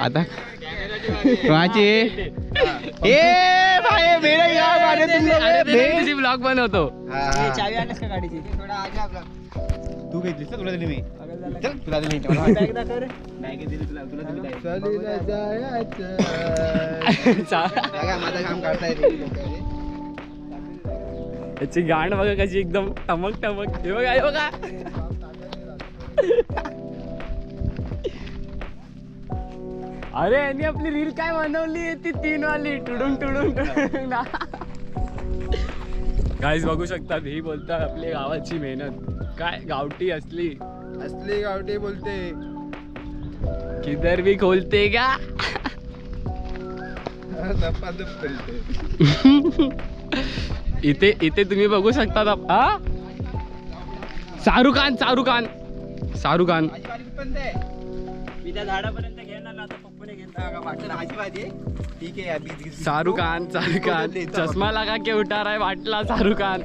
आता कोणाची ए भाई मेरे यार मारे तुम लोग तुझी ब्लॉग बनवतो चावी आणस का गाडीची थोडा आजा ब्लॉग तू घेतलीस ना तुला दिली मी चल तुला दिली बॅग दाखव रे बॅग दिली तुला तुला दिली माझं काम करताय याची गाण बघा कशी एकदम टमक टमक हे बघा हे बघा अरे यांनी आपली रील काय बनवली ती 3 वाली टुडुंग टुडुंग टुडुंग ना गाईज बघू शकता ही बोलतात आपली गावाची मेहनत काय गावठी असली गावठी बोलते किधर भी खोलते का इथे इथे तुम्ही बघू शकता शाहरुख खान मी त्या झाडापर्यंत घेणार आता पप्पूने घेतला ठीक है अभी शाहरुख खान चष्मा लगा के उठा रहा है वाटला शाहरुख खान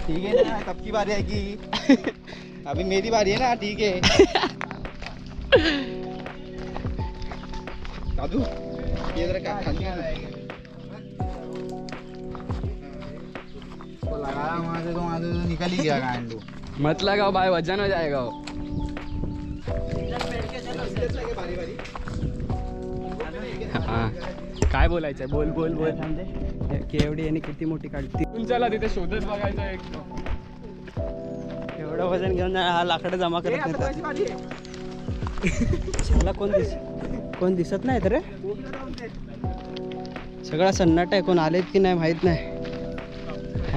ठीक है ना कब की बारी है कि अभी मेरी बारी है ना ठीक है दादू ये जरा क्या खाली लगाया वहां से तो निकल ही गया गांड मत लगाओ भाई वजन हो जाएगा हाँ काय बोलायचंय बोल बोल बोल केवढी आणि किती मोठी काढती चला तिथे शोधत बघायचं एक एवढं वजन घेऊन हा लाकडं जमा करत नाही मला कोण दिसत नाही तर रे सगळा सन्नाटा आहे कोण आलेत की नाही माहित नाही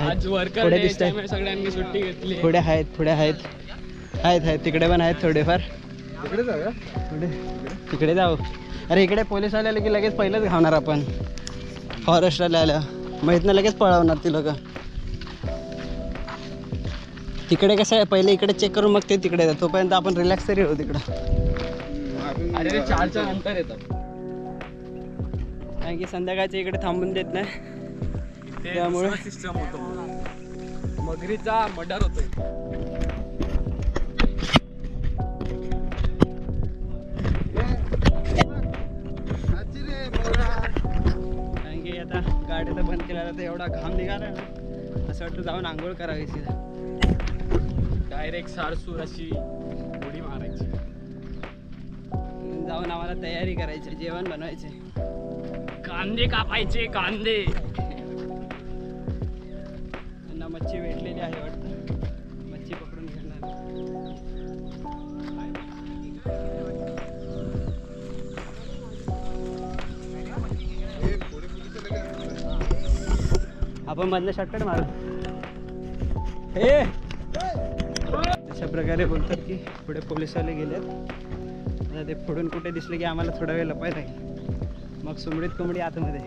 आज वर्कर थोडे डे दिसताय. त्यामुळे सगळ्यांनी सुट्टी घेतली थोडे आहेत तिकडे पण आहेत थोडेफार तिकडे जाऊया तिकडे जाऊ अरे इकडे पोलीस आले की लगेच पहिलेच घावणार आपण फॉरेस्टला आल्या मग इथनं लगेच पळवणार ती लोक तिकडे कसं आहे पहिले इकडे चेक करून मग ते तिकडे येतात तोपर्यंत आपण रिलॅक्स तरी होऊ तिकडं अरे ते 4च्या नंतर येतात कारण की संध्याकाळच्या इकडे थांबून देत नाही त्यामुळे सिस्टम होतो मगरीचा मर्डर होतोय कारण की आता गाडी तर बंद केल्या तर एवढा घाम निघाला ना असं वाटतं जाऊन आंघोळ करावी सीधा डायरेक्ट सारसूर अशी उडी मारायची जाऊन आम्हाला तयारी करायची जेवण बनवायचे कांदे कापायचे कांदे त्यांना मच्छी भेटलेली आहे वाटतं मच्छी पकडून घेणार आपण मधनं शॉर्टकट मारू हे अशा प्रकारे बोलतात की पुढे पोलिसवाले गेलेत आता ते पुढून कुठे दिसले की आम्हाला थोडा वेळ लपायला लागेल मग सुमडीत कोंबडी आतमध्ये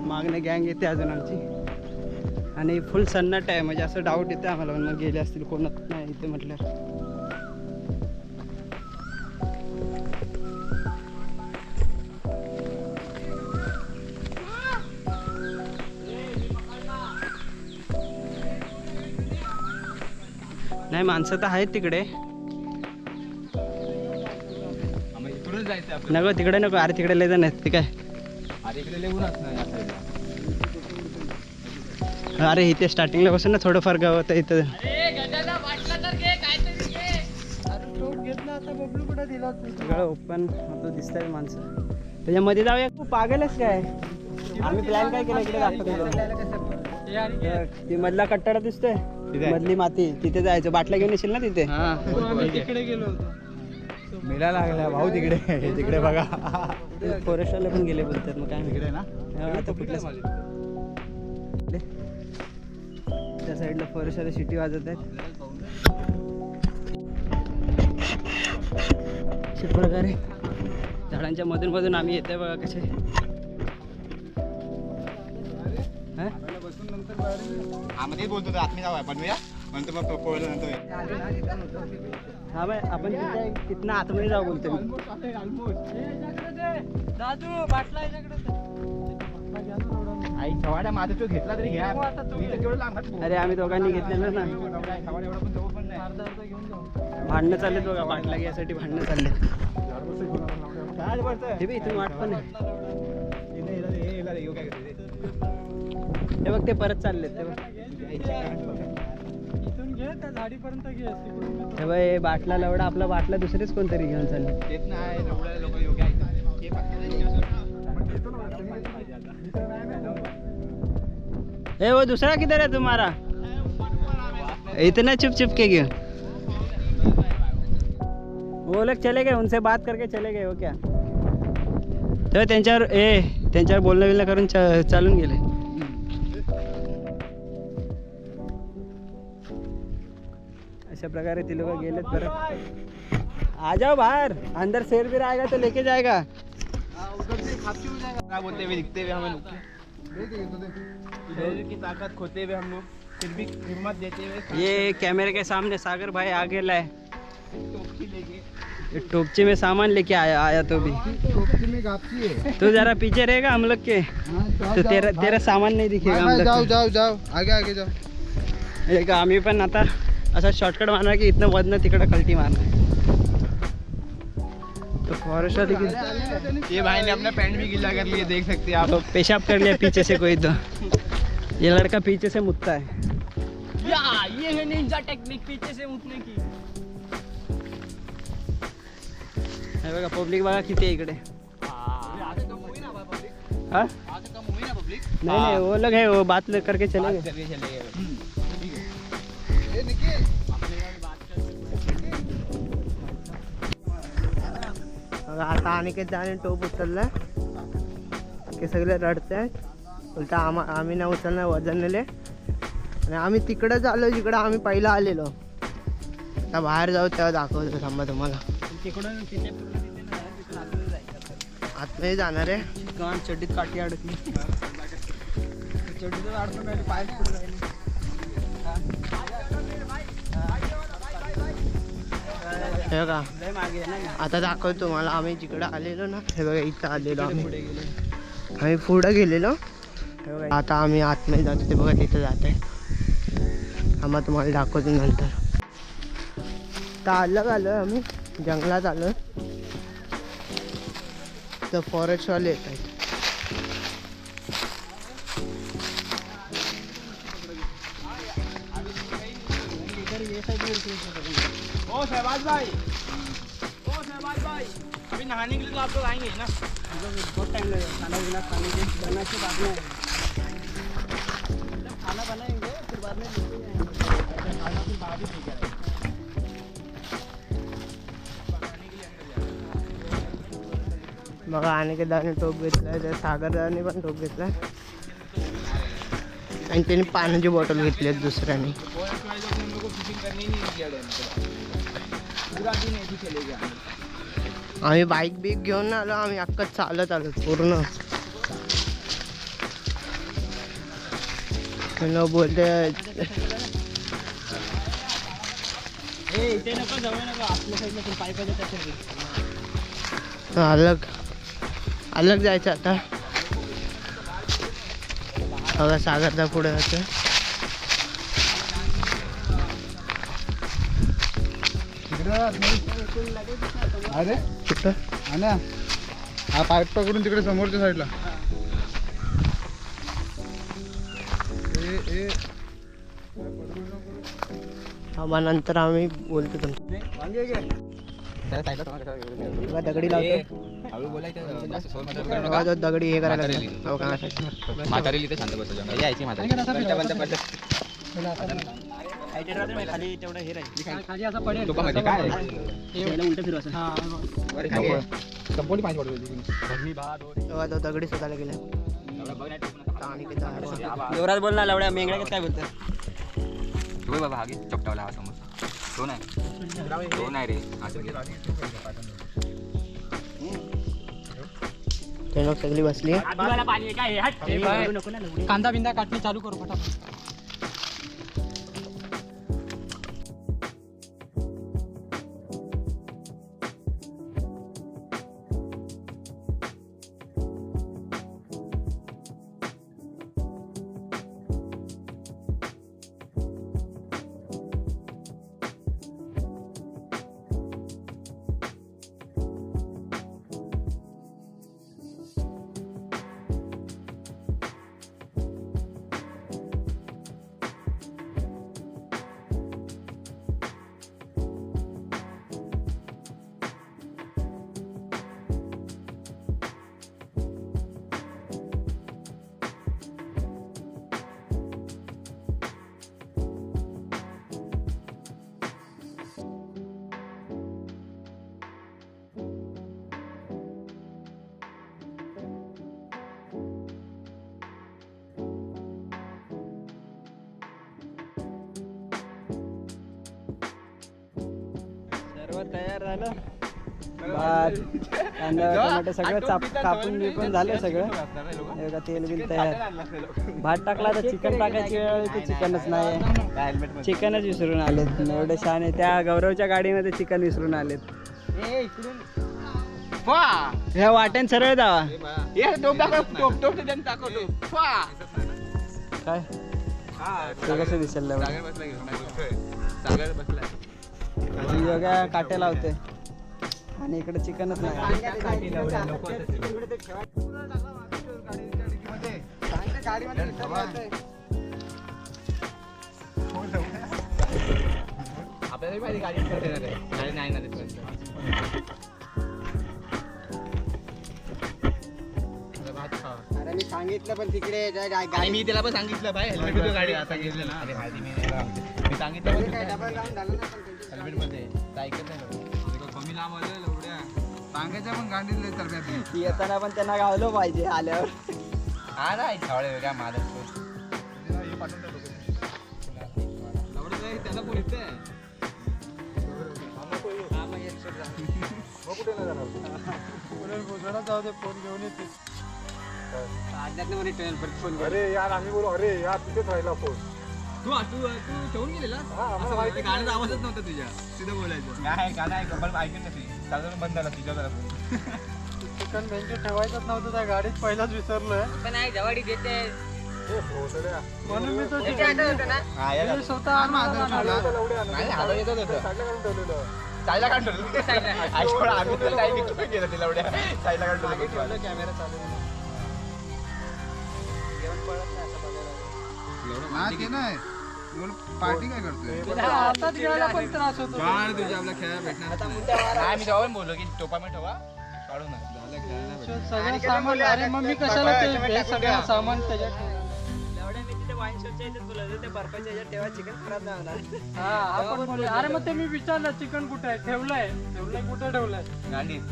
मागणे गँग येते अजून आमची आणि फुल सन्नाट आहे म्हणजे असं डाऊट येते आम्हाला मग गेले असतील कोणच नाही इथे म्हटल्यावर नाही माणसं तर आहेत तिकडे इकडून जायचं नको तिकडे नको अरे तिकडे लय जण आहेत ते काय अरे इकडे लेऊनच नाही अरे इथे स्टार्टिंगला बसून ना थोडंफार गावात आहे इथं सगळं ओपन आपलं दिसत आहे माणसं त्याच्यामध्ये जाऊया तू पागलच काय आम्ही प्लॅन काय केला इकडे दाखवतो ती मधला कट्टाडा दिसतोय मधली माती तिथे जायचं बाटल्या घेऊन येशील ना तिथे तिकडे गेलो होतो मेला लागला भाऊ तिकडे तिकडे बघा फॉरेस्टवाले पण गेले बोलतात मग काय तिकडे ना आता कुठल्या त्या साईडला फॉरेस्टवाले शिटी वाजत आहेत अशा प्रकारे झाडांच्या मधून मधून आम्ही येतोय बघा कसे आम्ही बोलतो आत्मी जाऊया बनवूया नंतर मग पोळलं नंतर हा बाय आपण तिथनं आतमध्ये जाऊ बोलतो आई खवाड्या माझा तो घेतला तरी घ्या अरे अरे आम्ही दोघांनी घेतलेलं ना खवाडा एवढा पण जवळ पण नाही भांडणं चाललेत बघा, पाठलागी यासाठी भांडणं चाललेत. हे बघ इथून वाट पण आहे. हे बघ ते परत चाललेत ते बघ. हे बघ हे बाटला लवडा, आपला बाटला दुसरेच कोणतरी घेऊन चालले. ए वो दूसरा किधर है तुम्हारा? इतना चुप चुप के क्यों? वो लोग चले गए, उनसे बात करके चले गए. हो क्या तर त्यांच्यावर बोलणं बिलणं करून चालून गेले. अशा प्रकारे ते लोक गेलेत. परत आ जाओ बाहर, अंदर शेर भी आएगा तो लेके जाएगा. बोलते हुए दिखते हुए हमें की ताकत खोते हुए हम लोग फिर भी हिम्मत देते हुए ये कैमरे के सामने सागर भाई आ गेला है. टोपची में सामान लेके आया तो भी. तो जरा पीछे रहेगा हम लोग के, तो तेरा सामान नहीं दिखेगा हम लोग. जाओ आगे जाओ. एक आम्ही पण आता असा शॉर्टकट मारणार की इथनं वदनं तिकडं कल्टी मारणार. तो फॉरेस्ट वाले की ये भाई ने अपना पैंट भी गीला कर लिया, देख सकते हैं आप. तो पेशाब कर लिया पीछे से कोई. तो ये लड़का पीछे से मुतता है. ये है निंजा टेक्निक, पीछे से मुतने की. हे बघा पब्लिक बघा किती आहे इकडे. हाँ? नहीं वो लोग है, वो बात करके चले गए. आता अनिकेत दाने टोप उचलला की सगळे रडत आहेत. उलटा आम्ही ना उचलणार वजन नेले आणि आम्ही तिकडंच आलो जिकडं आम्ही पहिला आलेलो. आता बाहेर जाऊ तेव्हा दाखवतो थांबा तुम्हाला. आतमध्ये जाणार आहे. गाण चड्डीत काठी अडकली. चड्डीतच अडकून राहिली, पाय फुटून राहिले. हे बघा आता दाखवतो तुम्हाला. आम्ही जिकडं आलेलो ना, हे बघा इथं आलेलो आम्ही पुढं गेलेलो. हे बघा आता आम्ही आतमध्ये जातो. ते बघा तिथं जात आहे. आम्हा तुम्हाला दाखवतो नंतर. तर अलग आलो आम्ही, जंगलात आलो. तर फॉरेस्टवाले येत आहेत. ओ शहबाज भाई, अभी नहाने के लिए तो आप लोग आएंगे ना? बहुत टाइम लगेगा. खाना पीना खाने के बनाने के बाद में खाना बनाएंगे, फिर बाद में खाना फिर बाहर ही लेकर आएंगे. बघा अनिकेतदाने टोप घेतलाय, त्या सागरदाने पण टोप घेतलाय आणि त्यांनी पाण्याची बॉटल घेतली आहे दुसऱ्याने. आम्ही बाईक बीक घेऊन आलो. आम्ही अख्खं चालत आलो पूर्ण. बोलते अलग जायचं आता. बघा सागरदा पुढे जातो. अरे कुठं ना हा पाईप पकडून तिकडे समोरच्या साईडला. आम्हा नंतर आम्ही बोलतो तुमचं. दगडी लावतो. बघा तो दगडी हे करायला खाली तेवढं हे राहील. तो दगडी शोधायला गेला. जोरात बोल ना लवड्या. मेंगड्या काय बोलतात? बाबा हा घे चपटावला. हा समोर तो नाही रे. ते लोक सगळी बसली. कांदा बिंदा काटणी चालू करू फटाफट. जेवण तयार झालं. भात कांदा टोमॅटो सगळं कापून बिपून झालं सगळं. हे बघा तेल बिल तयार. भात टाकला तर चिकन टाकायची वेळ आली तर चिकनच नाही. चिकनच विसरून आलेत एवढे छान आहे. त्या गौरवच्या गाडीमध्ये चिकन विसरून आलेत. ह्या वाट्यान सरळ जावा. काय ते कसं दिसेल बघा काट्या लावते आणि इकडे चिकनच नाही. अरे मी सांगितलं पण तिकडे मी त्याला पण सांगितलं भाई हेल्मेट मध्ये गाडी आता गेले ना. अरे हळदी मी सांगितलं पण डबल लावून झालं ना हेल्मेट मध्ये ऐकत नाही. कमी लांब आलं एवढ्या सांगायच्या पण गाडीत चालू येताना पण त्यांना गावलं पाहिजे आल्यावर. हा नाही छावळे वेगळ्या माझा त्याला बोलते अरे यार आम्ही बोलू अरे यार तिथेच राहिला फोन. तू ठेवून गेलेला गाण्याचा आवाजच नव्हता तुझ्या तिथं बोलायचं काय गाणं ऐकत नाही साधारण बंद झाला तुझ्या चिकन बेंच ठेवायचंच नव्हतं त्या गाडीत पहिलाच विसरलोय. म्हणून मी तो स्वतः साईला काढून गेलं तिला एवढ्या साईला काढून कॅमेरा चालू नाही पार्टी काय करतोय आताच गेला पण त्रास होतो. तुझ्या आपल्या खेळायला भेटणार. मी तेव्हा बोललो की टोपा मी ठेवा काढून सगळं सामान. अरे मग मी कशाला ते सगळं सामान त्याच्यात. वाईन शॉपच्या याच्यात बोलायचं ते बर्फाच्या याच्यात तेव्हा चिकन खराब नाही होणार. हा आपण बोलू. अरे मग ते मी विचारलं चिकन कुठे आहे. ठेवलंय कुठे ठेवलंय गांडीत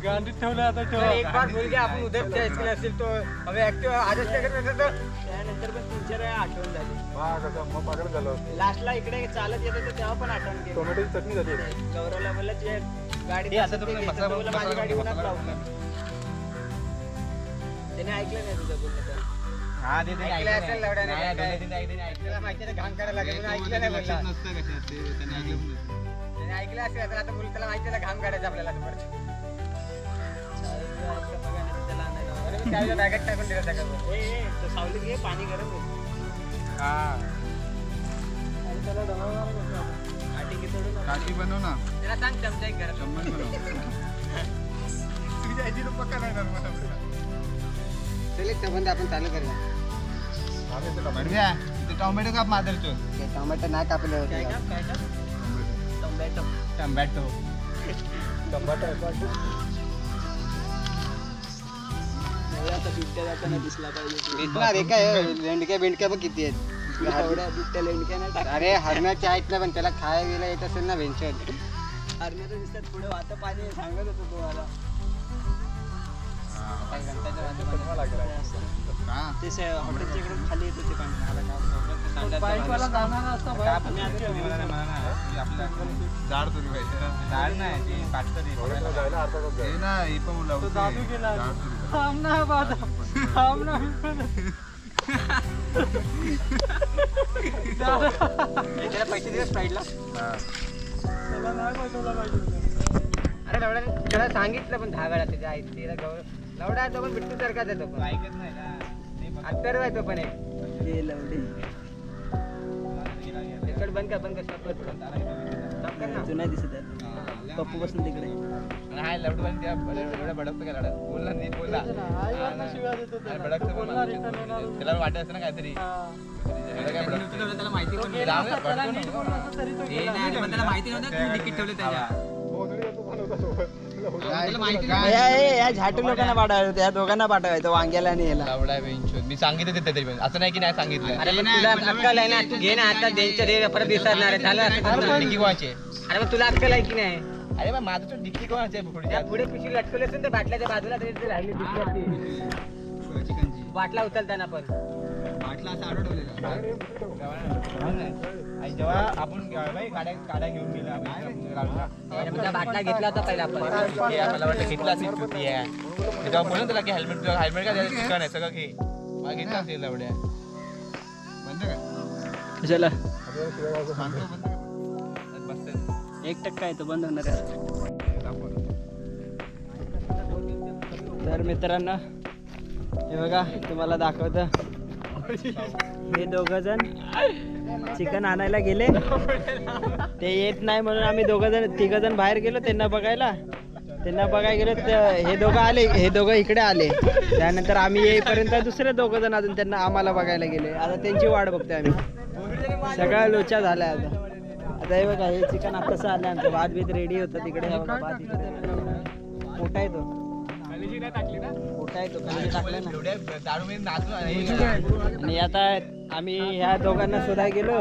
गांडीत ठेवलंय. आता ठेवा एक बार भूल गया आपण उद्या जायचं असेल तो हवे ऍक्टिव्ह आजच त्यानंतर पण 3-4 वेळा आठवण झाली. लास्टला इकडे चालत येत होतं तेव्हा पण आठवण केली. टोमॅटोची चटणी झाली. गौरवला बोलला तुझ्या गाडी माझी गाडी उन्हात लावून. त्याने ऐकलं नाही तुझं बोलणं. हा ते ऐकलं असेल लवड्याने. त्याला माहिती नाही घाण करायला लागेल ऐकलं नाही बोलला. त्याने ऐकलं असेल तर आता बोल त्याला माहिती नाही घाम काढायचं आपल्याला. त्याला बॅगेत टाकून दिलं त्या सावलीत घे पाणी गरम काठी बनव ना. त्याला सांग चमचा एक गरम. तुझ्या आईची पक्का नाही संबंध आपण चालू करूया. टोमॅटो काप मादरचो. टोमॅटो नाही कापले होते. टोमॅटो बिबट्या जाताना दिसला पाहिजे. दिसणार आहे काय. लेंडक्या बिंडक्या बघ किती आहेत. एवढ्या बिबट्या लेंडक्या नाही टाक. अरे हरणाच्या आहेत ना पण त्याला खायला गेला येत असेल ना वेंचर. हरण्याचं दिसतात पुढे वाहतं पाणी सांगत होतो तुम्हाला. ते हॉटेलच्या इकडे खाली येत होते पाणी. बाईकवाला जाणार असता झाड तुरी पाहिजे. झाड नाही दादू गेला. थांब ना बाबा थांब ना. पैसे दिले स्प्राईटला. त्याला नाही बसवला पाहिजे. अरे लवड्या त्याला सांगितलं पण 10 वेळा त्याच्या आई तिला लवडा तो पण बिट्टू सारखाच आहे. तो पण ऐकत नाही ना. अत्तर आहे तो पण एक लवडे. तिकड बंद कर ना. तू नाही दिसत आहे पप्पू बसून तिकडे. हाय लवडू पण त्या भडकतो काय लढत बोलला नीट बोलला. त्याला वाटत असतं ना काहीतरी. त्याला माहिती नव्हतं तिकीट ठेवलं त्याच्या. या झाटू लोकांना पाठवायचं. या दोघांना पाठवायचं वांग्याला आणि याला. लावडा बेंच मी सांगितलं तिथे तरी पण असं नाही की नाही सांगितलं. अरे पण तुला अक्कल आहे ना. तू घे ना आता त्यांच्या दे परत विसरणार आहे. झालं डिक्की कोणाची. अरे मग तुला अक्कल आहे की नाही. अरे पण माझं तो डिक्की कोणाची आहे पुढे पिशवी लटकवली असेल तर बाटल्याच्या बाजूला तरी राहिली दिसली. बाटला उचलताना पण बाटला असा आठवलेला आणि जेव्हा आपण गाड्या घेऊन गेला बाटला घेतला होता पहिला आपण मला वाटतं घेतला असेल चुती आहे तेव्हा बोलून तुला की हेल्मेट हेल्मेट काय चिकन आहे सगळं घे घेतला असेल एवढ्या बंद काय कशाला सांगतो बंद बसते 1% आहे तो बंद होणार आहे तर मित्रांनो हे बघा तुम्हाला दाखवतं हे दोघं जण चिकन आणायला गेले ते येत नाही म्हणून आम्ही तिघ जण बाहेर गेलो त्यांना बघायला गेलो हे दोघं आले हे दोघं इकडे आले त्यानंतर आम्ही येईपर्यंत दुसरे दोघं जण अजून त्यांना आम्हाला बघायला गेले आता त्यांची वाट बघतोय आम्ही सगळा लोचा झालाय आता हे बघा हे चिकन आताच आलं आमचं भात बीत रेडी होतं तिकडे भात इकडे मोठा आहे तो आणि आता आम्ही ह्या दोघांना शोधायला गेलो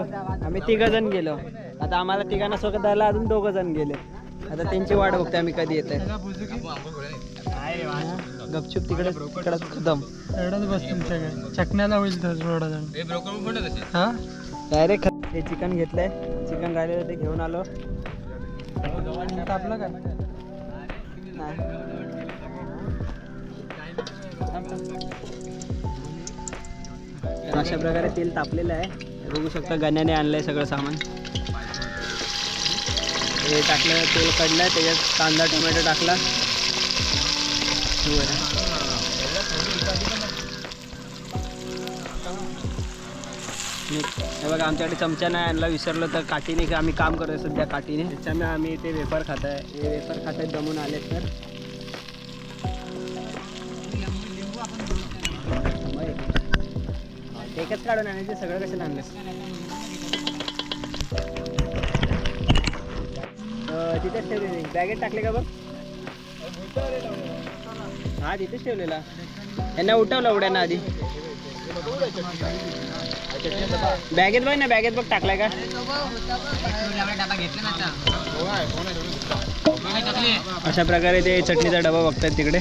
आम्ही 3 जण गेलो आता आम्हाला तिघांना शोधायला अजून 2 जण गेले आता त्यांची वाट बघते आम्ही कधी येत गपचूप तिकडे खतम एवढंच बसतील सगळे चकण्याला होईल थोडा जण हा डायरेक्ट हे चिकन घेतलंय चिकन राहिलेलं ते घेऊन आलो आपलं काय तर अशा प्रकारे तेल तापलेलं आहे बघू शकता गण्याने आणलंय सगळं सामान हे टाकलं तेल काढलं त्याच्यात कांदा टोमॅटो टाकला हे बघा आमच्याकडे चमचा नाही आणला विसरलो तर काठीने आम्ही काम करतोय सध्या काठीने त्याच्यामुळे आम्ही ते वेफर खात आहे हे वेफर खात दमून आले तर एकच काढून आणायचे सगळं कसं आणलं तिथेच ठेवलेले बॅगेत टाकले का बघ हा तिथेच ठेवलेला यांना उठवलं उड्यांना आधी बॅगेत बघ ना बॅगेत बघ टाकलाय का अशा प्रकारे ते चटणीचा डबा बघतायत तिकडे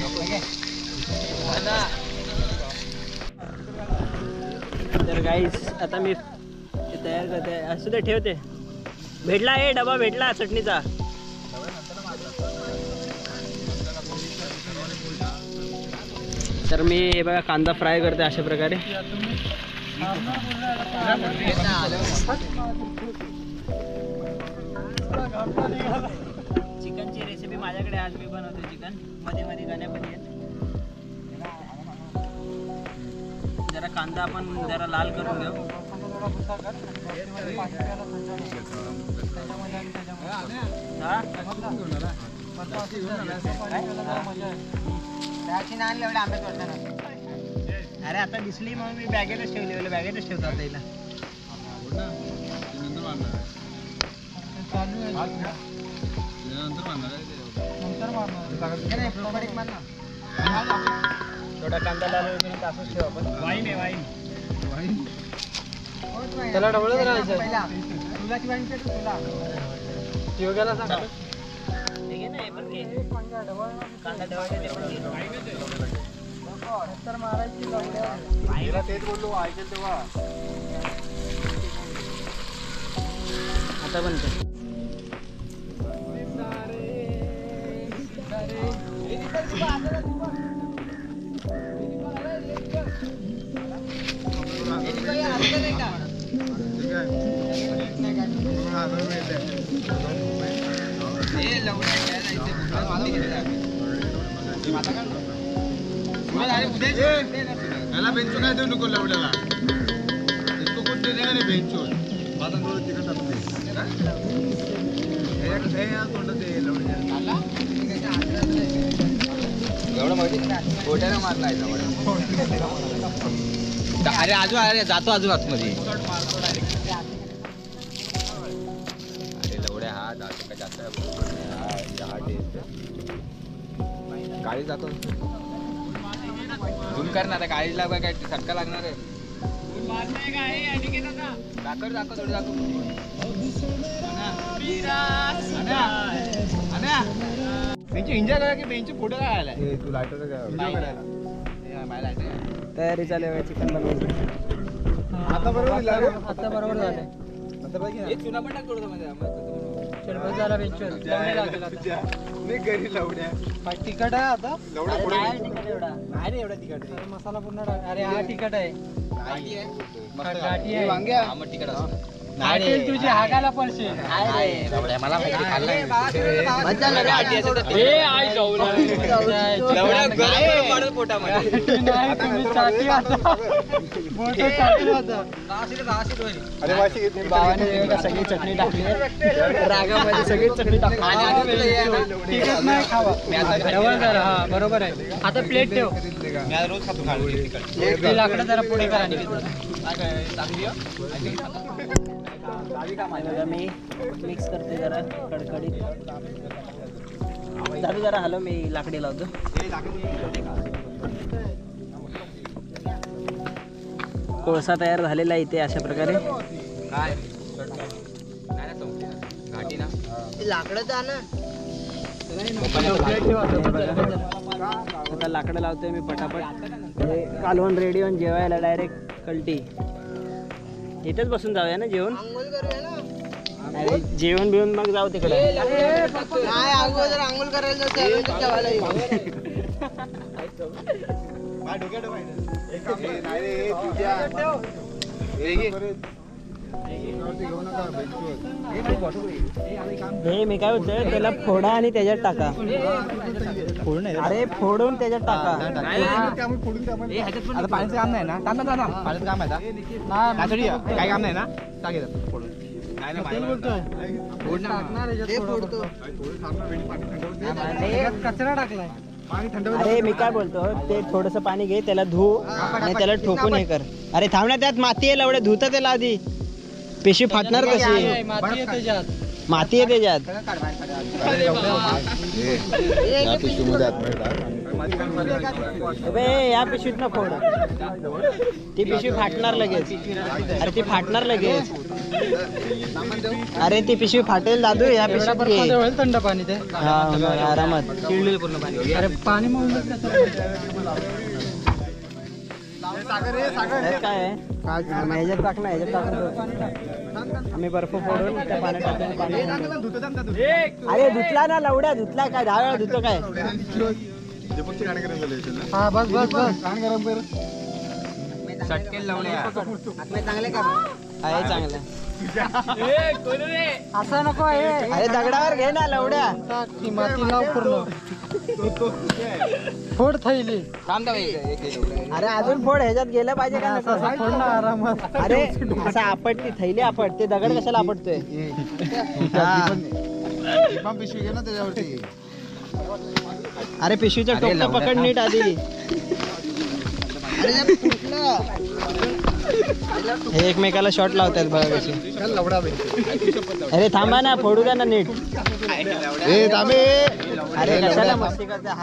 तर गाईस आता मी तयार करते असं ते ठेवते भेटला हे डबा भेटला चटणीचा तर मी हे बघा कांदा फ्राय करते अशा प्रकारे चिकनची रेसिपी माझ्याकडे आज मी बनवते चिकन मध्ये मध्ये गाण्या पण येत जरा कांदा आपण जरा लाल करून घेऊ अरे आता दिसली म्हणून मी बॅगेतच ठेवली बॅगेतच ठेवतो आता हिला थोडा कांदा लाल वगैरे असंच ठेव आपण वाईन आहे वाईन त्याला डबलच राहायचं तुला योगाला सांग ठीक आहे ना हे पण घे कांदा तर मारायची तेच बोललो ऐकेल तेव्हा आता बनते याला बेंचो काय देऊ नको लवड्याला इसको कुछ देने का नहीं बेंचो बात हम लोग चिकन टाकते एवढं माहिती गोट्याने मारला अरे आजू अरे जातो आजू आतमध्ये अरे लवड्या हा जातो का जास्त गाडी जातो झूम कर ना आता गाडीला काय धक्का लागणार आहे दाखव थोडी दाखव बेंची एन्जॉय करा की बेंची फोटो काय आलाय तू लायटर तयारी चालू आहे चिकन बनवायची आता बरोबर झालंय हे चुना पण टाक थोडंसं मध्ये. चल बस झाला बेंचवर तिखट आहे आता नाही रे एवढा तिखट रे. मसाला पूर्ण टाक. अरे हा तिखट आहे गाठी आहे. गाठी आहे. हा, मग तिखट असतं. हॉटेल तुझी हागायला पडशील मला माहिती खाल्लं गाठी असेल तर ए आई जाऊला लवड्या गरम पडत पोटामध्ये. नाही तुम्ही चाटी आता बोट चाटी आता भावाने सगळी चटणी टाकली रागामध्ये सगळी चटणी टाकली. तिखट नाही खावा मी आता डबल करा. हा बरोबर आहे. आता प्लेट ठेव. मी आज रोज खातो खाली तिखट. ते लाकडं जरा पुढे करा आणि चांगली आता मी मिक्स करते जरा कडकडीत. झालं जरा हॅलो मी लाकडी लावतो. कोळसा तयार झालेला आहे इथे अशा प्रकारे. काय घाटी ना आता लाकडं लावतोय मी पटापट. म्हणजे कालवण रेडी होऊन जेवायला डायरेक्ट कल्टी. इथेच बसून जाऊया ना जेवण. अरे जेवण बिवून मग जाऊ तिकडे. हे मी काय बोलतोय त्याला फोडा आणि त्याच्यात टाका. अरे फोडून त्याच्यात टाका. आता पाण्याचं काम नाही ना. पाण्याचं काम आहे काय काम नाही ना. टाकेल फोडून. नाही कचरा टाकलाय. अरे मी काय बोलतो ते थोडस पाणी घे त्याला धु आणि त्याला ठोकून हे कर. अरे थांब ना त्यात माती आहे एवढे धुता त्याला आधी. पिशवी फाटणार कशी. माती आहे त्याच्यात. माती आहे त्याच्यात. अबे या पिशवीत ना फोड. ती पिशवी फाटणार लगेच. अरे ती फाटणार लगेच. अरे ती पिशवी फाटेल दादू. या एवढा पिशवीत बर्फाचं घे. होईल थंड पाणी ते. हा आरामात. चिडलेलं पूर्ण पाणी. अरे पाणी मग त्यात काय आहे मग ह्याच्यात टाक ना. ह्याच्यात टाकून आम्ही बर्फ फोडून त्या पाण्यात टाकून पाणी घालतो. अरे धुतला ना लवड्या. धुतला काय 10 वेळा धुतो काय. हा बस बस बस. सटकेल लावल्या. आहे चांगलं. असं नको आहे. अरे दगडावर घे ना लवड्या. टाक ती माती लाव पूर्ण. फोड थैली. अरे अजून फोड ह्याच्यात गेलं पाहिजे का नको? असं फोड ना आरामात. अरे असं आपटती थैली आपट. ते दगड कशाला आपटतोय. अरे पिशवीचं टोक पकड नीट आधी. हे एकमेकाला शॉट लावतात बघा कशी. अरे थांबा ना फोडू द्या ना नीट. अरे कशाला मस्ती करते. हात